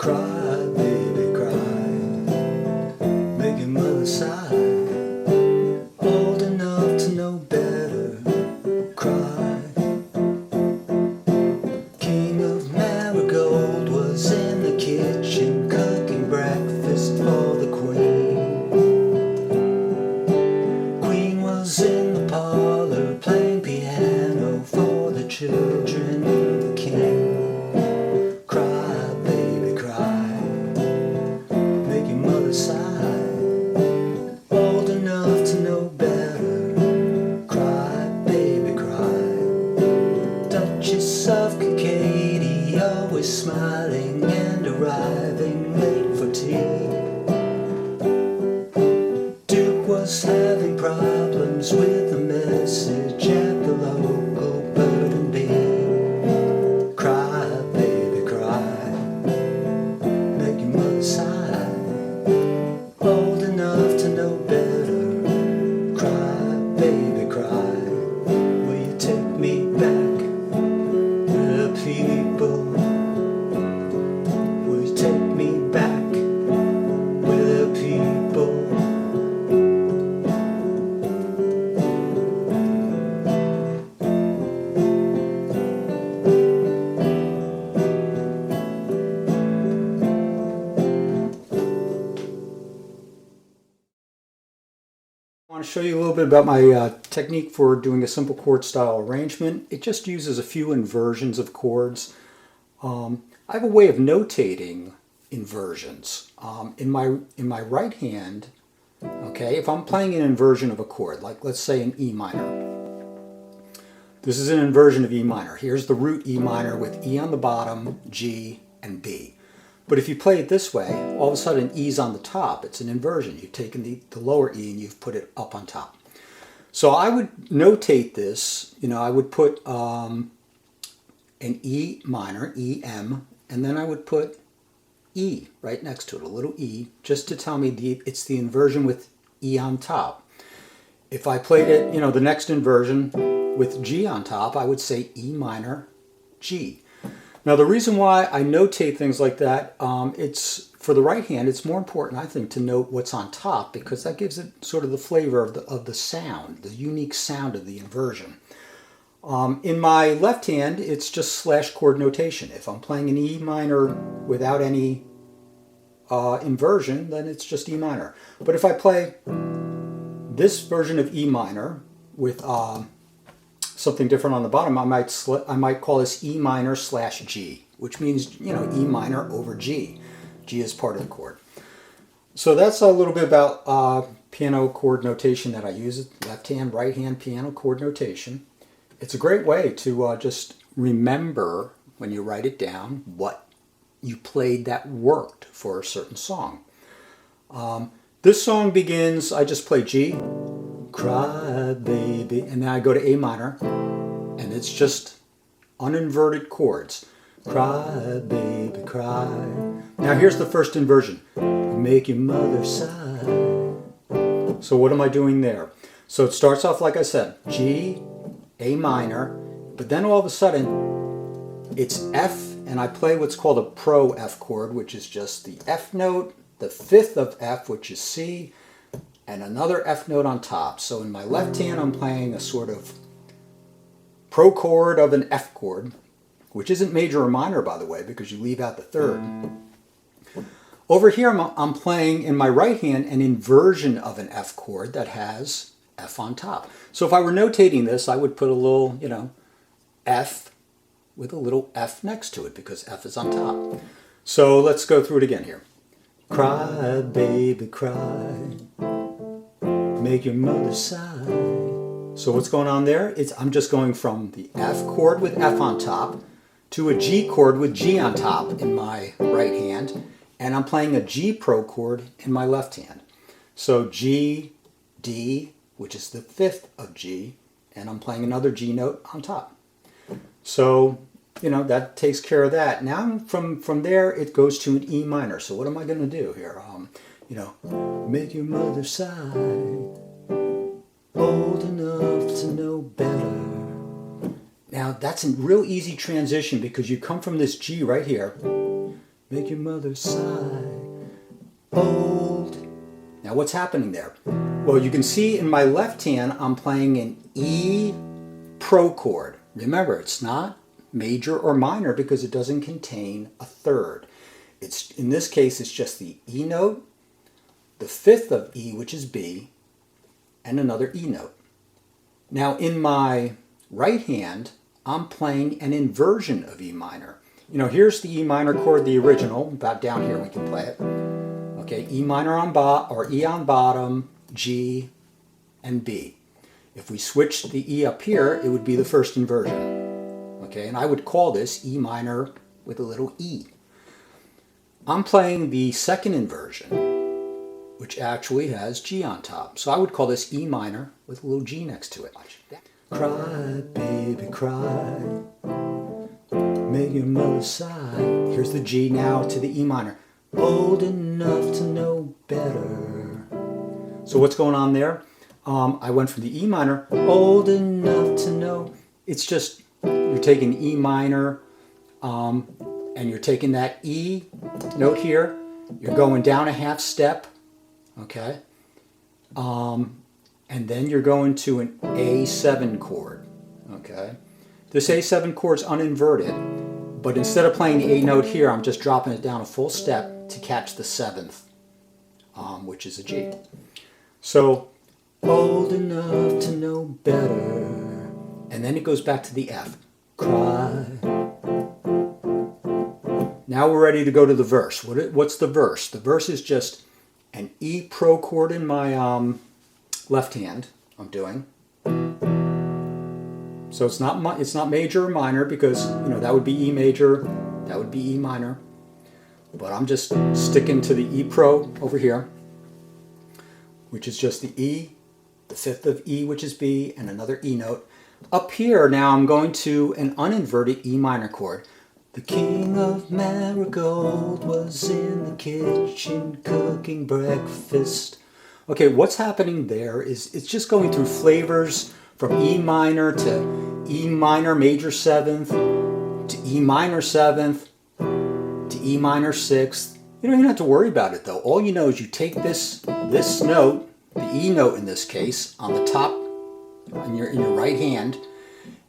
Cry, baby, cry, make your mother sigh. Old enough to know better, cry. King of Marigold was in the kitchen cooking breakfast for the Queen. Queen was in the parlor playing piano for the children of the King. Cry, baby, cry, make your mother sigh. Old enough to know better, cry, baby, cry. Duchess of Katie, always smiling and arriving late for tea. Duke was having problems with the message at the local bird and bee. Cry, baby, cry, make your mother sigh. Old enough to know better, cry, baby, cry. Will you take me back to the people? Will you take me back with the people? I want to show you a little bit about my technique for doing a simple chord style arrangement. It just uses a few inversions of chords. I have a way of notating inversions. In my right hand, okay, if I'm playing an inversion of a chord, like let's say an E minor. This is an inversion of E minor. Here's the root E minor with E on the bottom, G, and B. But if you play it this way, all of a sudden E's on the top. It's an inversion. You've taken the lower E and you've put it up on top. So I would notate this, I would put an E minor, E, M, and then I would put E right next to it, a little E, just to tell me it's the inversion with E on top. If I played it, the next inversion with G on top, I would say E minor, G. Now the reason why I notate things like that, it's for the right hand, it's more important, I think, to note what's on top because that gives it sort of the flavor of the sound, the unique sound of the inversion. In my left hand, it's just slash chord notation. If I'm playing an E minor without any inversion, then it's just E minor. But if I play this version of E minor with something different on the bottom, I might call this E minor slash G, which means, E minor over G. G is part of the chord. So that's a little bit about piano chord notation that I use. Left hand, right hand piano chord notation. It's a great way to just remember when you write it down what you played that worked for a certain song. This song begins, I just play G, cry baby, and then I go to A minor, and it's just uninverted chords. Cry baby, cry. Now here's the first inversion. Make your mother sigh. So what am I doing there? So it starts off like I said, G, A minor, but then all of a sudden it's F, and I play what's called a pro F chord, which is just the F note, the fifth of F, which is C, and another F note on top. So in my left hand, I'm playing a sort of pro chord of an F chord, which isn't major or minor, by the way, because you leave out the third. Over here, I'm playing in my right hand an inversion of an F chord that has F on top. So if I were notating this, I would put a little, F with a little F next to it because F is on top. So let's go through it again here. Cry, baby, cry. Make your mother sigh. So what's going on there? I'm just going from the F chord with F on top to a G chord with G on top in my right hand, and I'm playing a G pro chord in my left hand. So G, D, which is the fifth of G, and I'm playing another G note on top. So, that takes care of that. Now from there it goes to an E minor. So what am I going to do here? Make your mother sigh, old enough to know better. Now that's a real easy transition because you come from this G right here make your mother sigh. Old. Now what's happening there? Well, you can see in my left hand I'm playing an E pro chord. Remember, it's not major or minor because it doesn't contain a third. It's, in this case, it's just the E note, the fifth of E, which is B, and another E note. Now in my right hand, I'm playing an inversion of E minor. You know, here's the E minor chord, the original. About down here we can play it. Okay, E minor on bottom, or E on bottom, G, and B. If we switch the E up here, it would be the first inversion. Okay, and I would call this E minor with a little E. I'm playing the second inversion, which actually has G on top. So I would call this E minor with a little G next to it. Cry, baby, cry, make your mother sigh. Here's the G now to the E minor. Old enough to know better. So what's going on there? I went from the E minor, old enough to know. It's just, you're taking E minor, and you're taking that E note here. You're going down a half step, okay? And then you're going to an A7 chord, okay? This A7 chord's uninverted, but instead of playing the A note here, I'm just dropping it down a full step to catch the seventh, which is a G. So, old enough to know better. And then it goes back to the F. Cry. Now we're ready to go to the verse. What's the verse? The verse is just an E pro chord in my left hand. I'm doing. So it's not major or minor because that would be E major, that would be E minor. But I'm just sticking to the E pro over here, which is just the E, the fifth of E, which is B, and another E note. Up here now I'm going to an uninverted E minor chord. The king of marigold was in the kitchen cooking breakfast. Okay, what's happening there is it's just going through flavors from E minor to E minor major seventh to E minor seventh to E minor sixth. You don't even have to worry about it though. All you know is you take this note, the E note in this case, on the top in your right hand,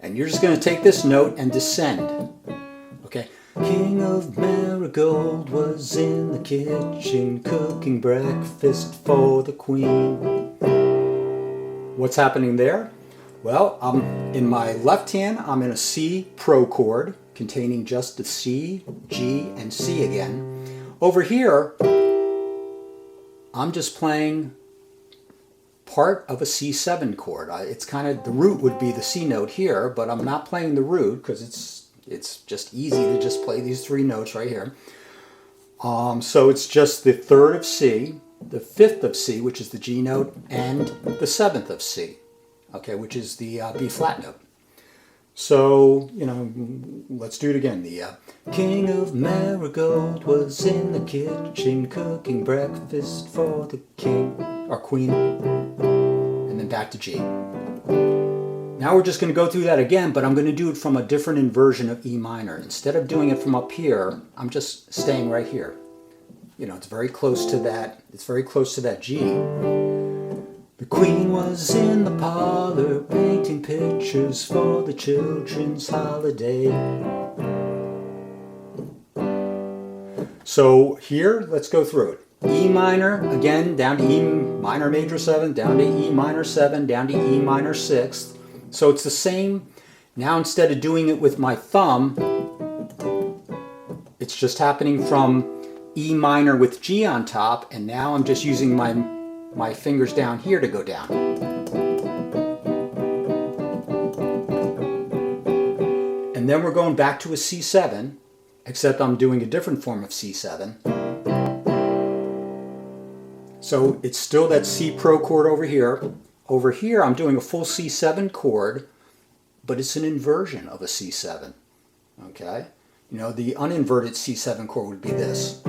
and you're just going to take this note and descend. Okay. King of marigold was in the kitchen cooking breakfast for the queen. What's happening there? Well, in my left hand, I'm in a C pro chord containing just the C, G, and C again. Over here, I'm just playing part of a C7 chord. It's kind of, the root would be the C note here, but I'm not playing the root because it's just easy to just play these three notes right here. So it's just the third of C, the fifth of C, which is the G note, and the seventh of C, okay, which is the B flat note. So, let's do it again. The king of marigold was in the kitchen cooking breakfast for the king or queen, and then back to G. Now we're just going to go through that again, but I'm going to do it from a different inversion of E minor. Instead of doing it from up here, I'm just staying right here. It's very close to that. It's very close to that G. The queen was in the parlor painting pictures for the children's holiday. So here, let's go through it. E minor, again, down to E minor major 7, down to E minor 7, down to E minor 6th. So it's the same. Now instead of doing it with my thumb, it's just happening from E minor with G on top, and now I'm just using my fingers down here to go down. And then we're going back to a C7, except I'm doing a different form of C7. So it's still that C pro chord over here. Over here I'm doing a full C7 chord, but it's an inversion of a C7. Okay? The uninverted C7 chord would be this.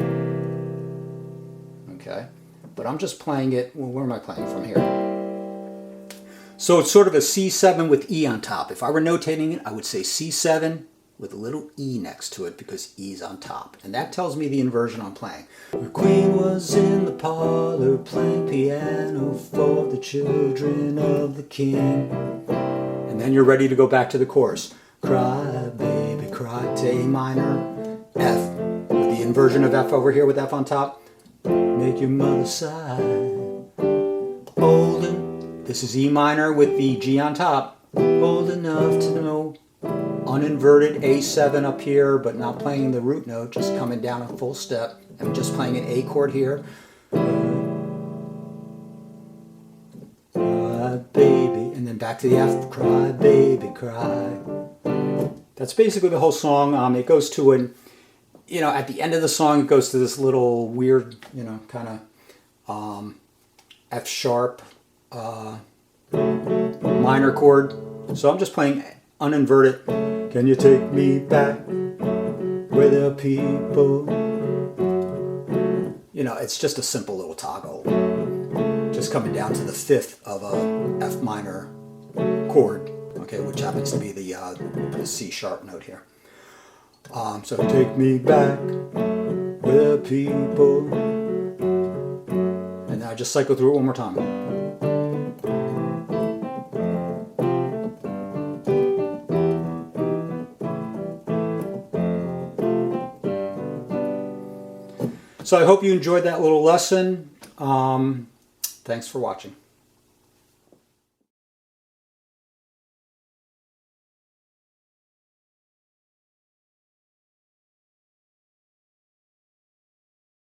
Okay? But I'm just playing it, well, where am I playing from here? So it's sort of a C7 with E on top. If I were notating it, I would say C7, with a little E next to it because E's on top. And that tells me the inversion I'm playing. The Queen was in the parlor playing piano for the children of the king. And then you're ready to go back to the chorus. Cry, baby, cry, to A minor, F. With the inversion of F over here with F on top. Make your mother sigh. Olden, this is E minor with the G on top. Old enough to know. Uninverted A7 up here, but not playing the root note, just coming down a full step. I'm just playing an A chord here. Cry, baby, and then back to the F. Cry, baby, cry. That's basically the whole song. It goes to an, at the end of the song, it goes to this little weird, kind of F sharp minor chord. So I'm just playing uninverted. Can you take me back where there are people? It's just a simple little toggle. Just coming down to the fifth of a F minor chord, okay, which happens to be the C sharp note here. So take me back where there are people. And now I just cycle through it one more time. So I hope you enjoyed that little lesson. Thanks for watching.